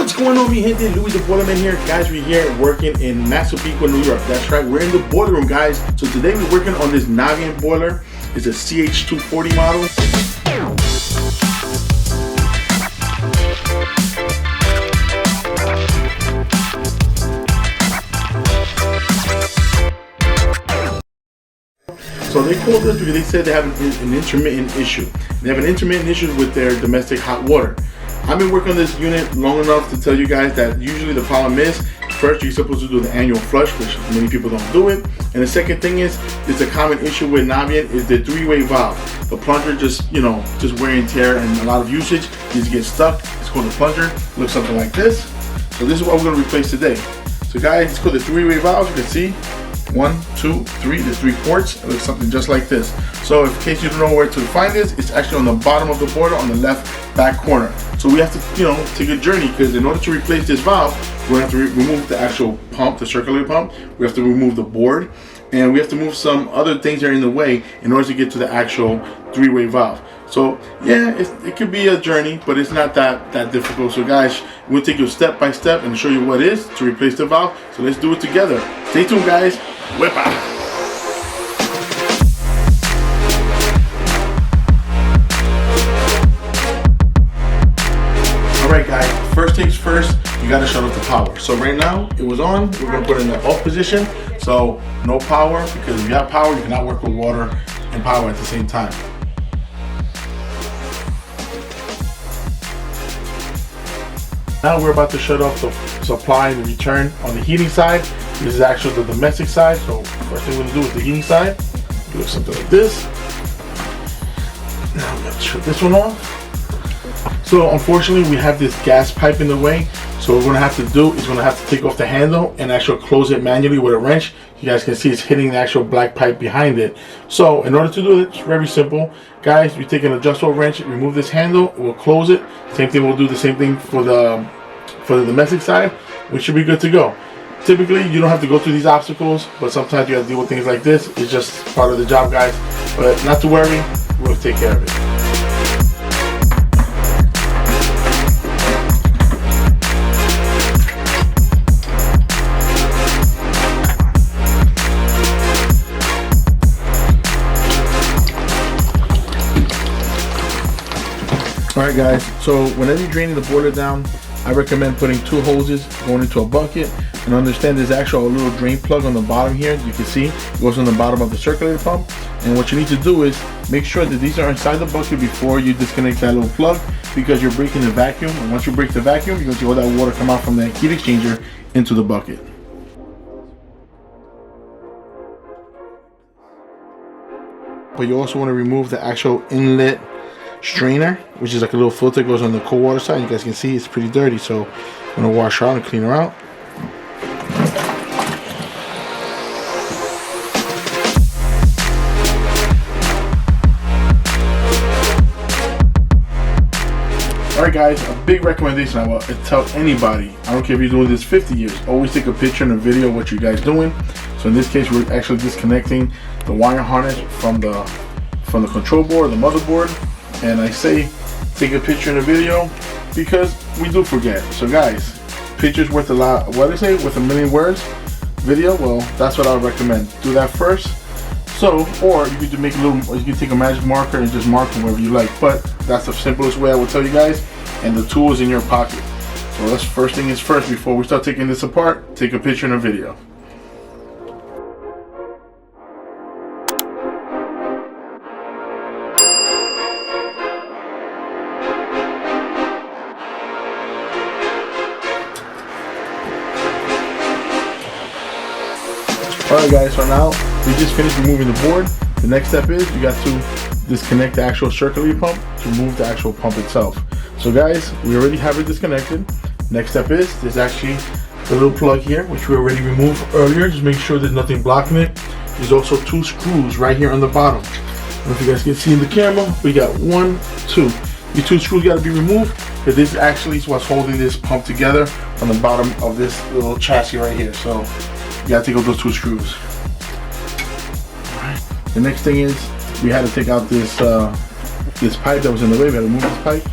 What's going on, mi gente? Louis the Boilerman here. Guys, we're here working in Massapequa, New York. That's right, we're in the boiler room, guys. So today we're working on this Navien boiler. It's a CH240 model. So they called us because they said they have an intermittent issue. They have an intermittent issue with their domestic hot water. I've been working on this unit long enough to tell you guys that usually the problem is, first you're supposed to do the annual flush, which many people don't do it. And the second thing is, it's a common issue with Navien is the three-way valve. The plunger just wear and tear and a lot of usage needs to get stuck. It's called the plunger. It looks something like this. So this is what we're going to replace today. So guys, it's called the three-way valve. You can see 1, 2, 3, the 3 ports. It looks something just like this. So in case you don't know where to find this, it's actually on the bottom of the boiler on the left back corner. So we have to, take a journey, because in order to replace this valve, we're going to have to remove the actual pump, the circulator pump. We have to remove the board, and we have to move some other things that are in the way in order to get to the actual three-way valve. So yeah, it could be a journey, but it's not that difficult. So guys, we'll take you step by step and show you what it is to replace the valve. So let's do it together. Stay tuned, guys. Whip out. Alright guys, first things first, you gotta shut off the power. So right now, it was on, we're gonna put it in the off position. So no power, because if you have power, you cannot work with water and power at the same time. Now we're about to shut off the supply and the return on the heating side. This is actually the domestic side. So first thing we're gonna do is the heating side. Do something like this. Now I'm gonna shut this one off. So unfortunately we have this gas pipe in the way. So what we're gonna have to do is we're gonna have to take off the handle and actually close it manually with a wrench. You guys can see it's hitting the actual black pipe behind it. So in order to do it, it's very simple. Guys, we take an adjustable wrench, remove this handle, we'll close it. Same thing, we'll do the same thing for the domestic side. We should be good to go. Typically, you don't have to go through these obstacles, but sometimes you have to deal with things like this. It's just part of the job, guys. But not to worry, we'll take care of it. Alright guys, so whenever you're draining the boiler down, I recommend putting 2 hoses going into a bucket, and understand there's actually a little drain plug on the bottom here. You can see it goes on the bottom of the circulator pump, and what you need to do is make sure that these are inside the bucket before you disconnect that little plug, because you're breaking the vacuum, and once you break the vacuum, you're going to see all that water come out from that heat exchanger into the bucket. But you also want to remove the actual inlet strainer, which is like a little filter that goes on the cold water side. You guys can see it's pretty dirty, so I'm gonna wash her out and clean her out. Alright guys, a big recommendation I will tell anybody, I don't care if you're doing this 50 years, always take a picture and a video of what you guys doing. So in this case, we're actually disconnecting the wire harness from the control board, the motherboard. And I say take a picture and a video because we do forget. So guys, picture's worth a lot. What do they say? Worth a million words. Video, well, that's what I would recommend. Do that first. So, or you could make a little, you can take a magic marker and just mark them wherever you like. But that's the simplest way I will tell you guys. And the tool is in your pocket. So that's first thing is first. Before we start taking this apart, take a picture and a video. Alright guys, so now we just finished removing the board. The next step is you got to disconnect the actual circulator pump to remove the actual pump itself. So guys, we already have it disconnected. Next step is there's actually the little plug here, which we already removed earlier. Just make sure there's nothing blocking it. There's also 2 screws right here on the bottom. I don't know if you guys can see in the camera. We got 1, 2. These 2 screws got to be removed, because this actually is what's holding this pump together on the bottom of this little chassis right here. So you gotta take out those 2 screws. Alright. The next thing is we had to take out this this pipe that was in the way. We had to move this pipe.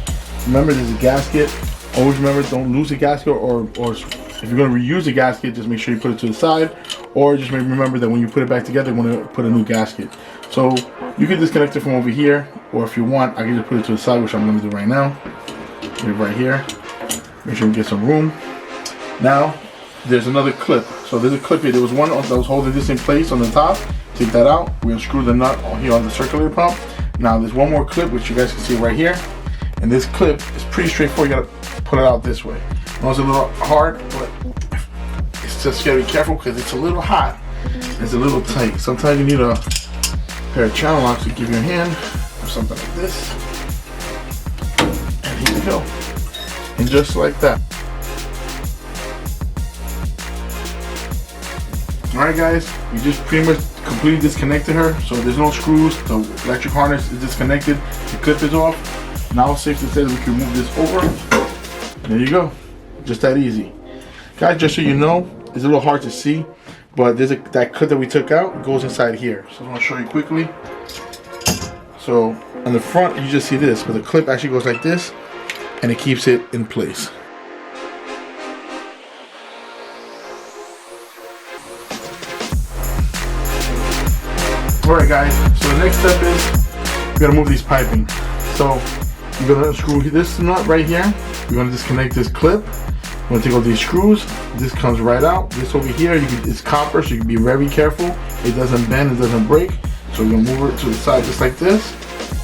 Remember, there's a gasket Always remember, don't lose a gasket, or if you're going to reuse a gasket, just make sure you put it to the side, or just remember that when you put it back together, you want to put a new gasket. So you can disconnect it from over here, or if you want, I can just put it to the side, which I'm going to do right now. Put it right here. Make sure we get some room. Now, there's another clip. So there's a clip here. There was one that was holding this in place on the top. Take that out. We're going to screw the nut here on the circulator pump. Now, there's one more clip, which you guys can see right here. And this clip is pretty straightforward. You got to put it out this way. I know it's a little hard, but it's just got to be careful because it's a little hot. It's a little tight. Sometimes you need a pair of channel locks to give you a hand, or something like this. And here you go. And just like that. Alright guys, we just pretty much completely disconnected her, so there's no screws, the electric harness is disconnected, the clip is off. Now it's safe to say that we can move this over. There you go, just that easy. Guys, just so you know, it's a little hard to see, but there's that clip that we took out goes inside here. So I want to show you quickly. So on the front you just see this, but the clip actually goes like this, and it keeps it in place. Alright guys, so the next step is we gotta move these piping. So you're gonna unscrew this nut right here. We're gonna disconnect this clip. We're gonna take all these screws. This comes right out. This over here, it's copper, so you can be very careful. It doesn't bend, it doesn't break. So we're gonna move it to the side just like this,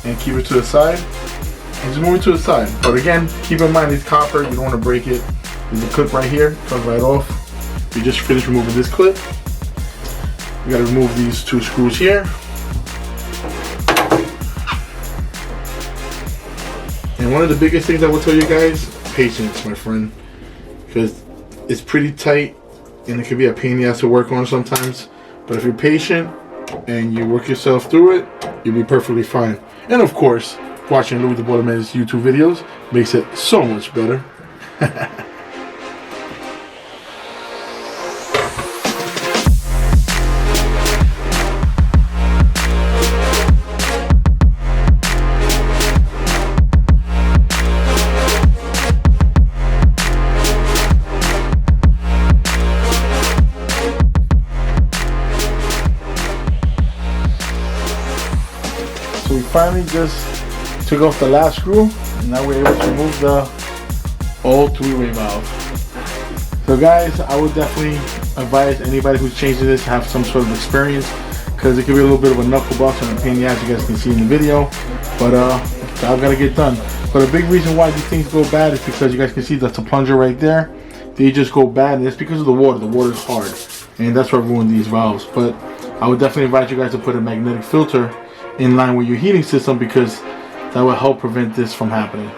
and keep it to the side. And just move it to the side. But again, keep in mind it's copper. You don't want to break it. There's a clip right here. Comes right off. We just finished removing this clip. We gotta remove these two screws here. And one of the biggest things I will tell you guys, patience, my friend. Because it's pretty tight and it can be a pain in the ass to work on sometimes. But if you're patient and you work yourself through it, you'll be perfectly fine. And of course, watching Louis the Boiler Man's YouTube videos makes it so much better. So we finally just took off the last screw, and now we're able to remove the old three-way valve. So guys, I would definitely advise anybody who's changing this to have some sort of experience, because it could be a little bit of a knuckle bust and a pain in the ass, you guys can see in the video. But job gotta get done. But a big reason why these things go bad is because you guys can see that's a plunger right there. They just go bad, and it's because of the water. The water is hard, and that's what ruined these valves. But I would definitely advise you guys to put a magnetic filter in line with your heating system, because that will help prevent this from happening.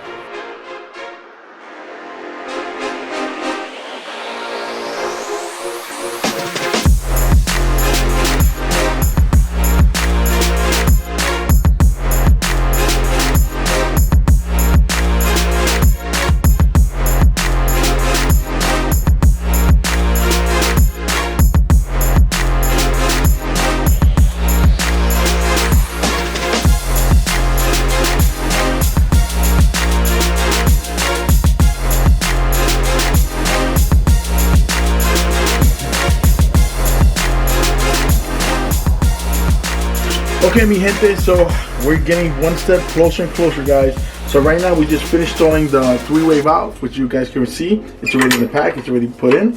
Okay, mi gente, so we're getting one step closer and closer, guys. So right now we just finished installing the three-way valve, which you guys can see. It's already in the pack, it's already put in.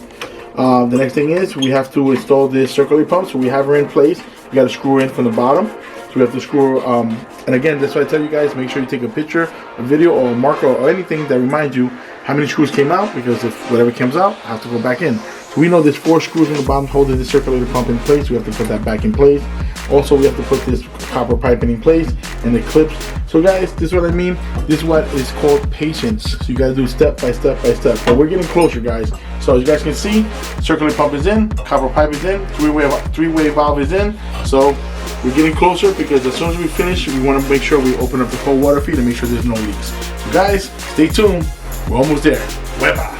The next thing is we have to install this circulator pump. So we have her in place. We got to screw her in from the bottom. So we have to screw, and again, that's why I tell you guys, make sure you take a picture, a video, or a marker, or anything that reminds you how many screws came out, because if whatever comes out, I have to go back in. So we know there's 4 screws on the bottom holding the circulator pump in place. We have to put that back in place. Also, we have to put this copper piping in place and the clips. So guys, this is what I mean. This is what is called patience. So you gotta do step by step by step. But we're getting closer, guys. So as you guys can see, circulator pump is in, copper pipe is in, three-way valve is in. So we're getting closer, because as soon as we finish, we want to make sure we open up the cold water feed and make sure there's no leaks. So guys, stay tuned. We're almost there. Hvac.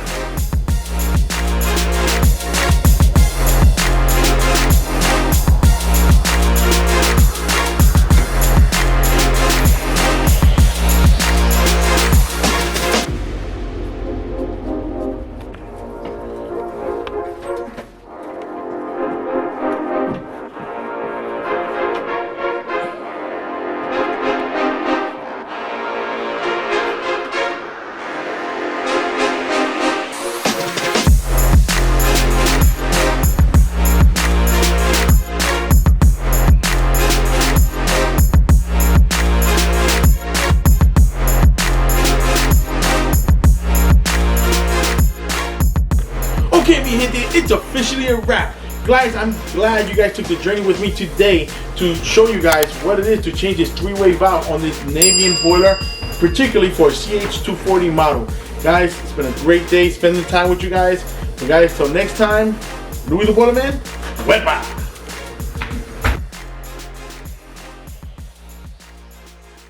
it's officially a wrap. Guys, I'm glad you guys took the journey with me today to show you guys what it is to change this 3-way valve on this Navien boiler, particularly for a CH240 model. Guys, it's been a great day spending time with you guys. So guys, till next time, Louis the Boiler Man, Hvac.